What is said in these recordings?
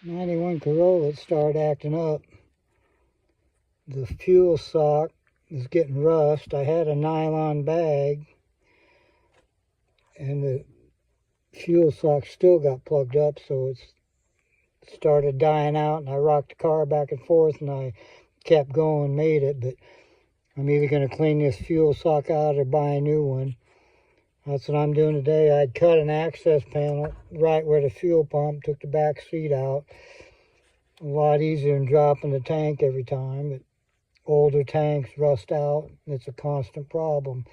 91 Corolla started acting up. The fuel sock is getting rust. I had a nylon bag and the fuel sock still got plugged up, so it started dying out, and I rocked the car back and forth and I kept going, made it. But I'm either going to clean this fuel sock out or buy a new one. That's what I'm doing today. I'd cut an access panel right where the fuel pump, took the back seat out. A lot easier than dropping the tank every time, but older tanks rust out. It's a constant problem.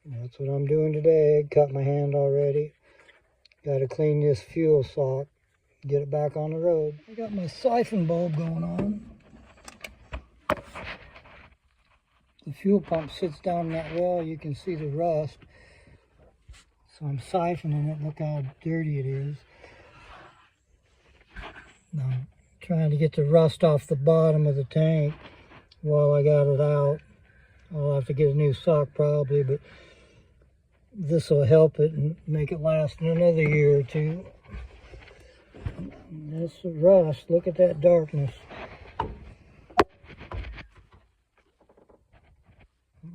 That's what I'm doing today. Cut my hand already. Got to clean this fuel sock, get it back on the road. I got my siphon bulb going on. The fuel pump sits down in that well. You can see the rust. So I'm siphoning it. Look how dirty it is. Now I'm trying to get the rust off the bottom of the tank while I got it out. I'll have to get a new sock probably, but this will help it and make it last another year or two. And that's the rust. Look at that darkness.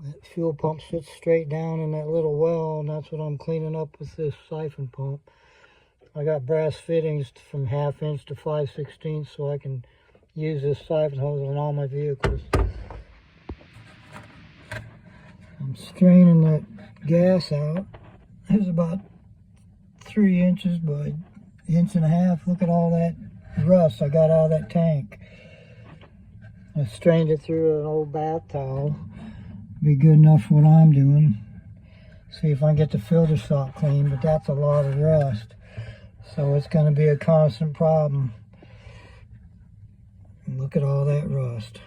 That fuel pump sits straight down in that little well, and that's what I'm cleaning up with this siphon pump. I got brass fittings from 1/2 inch to 5/16 so I can use this siphon hose on all my vehicles. I'm straining that gas out. It's about 3 inches by 1.5 inches. Look at all that rust I got out of that tank. I strained it through an old bath towel. Be good enough for what I'm doing. See if I can get the filter sock clean, but that's a lot of rust. So it's going to be a constant problem. Look at all that rust.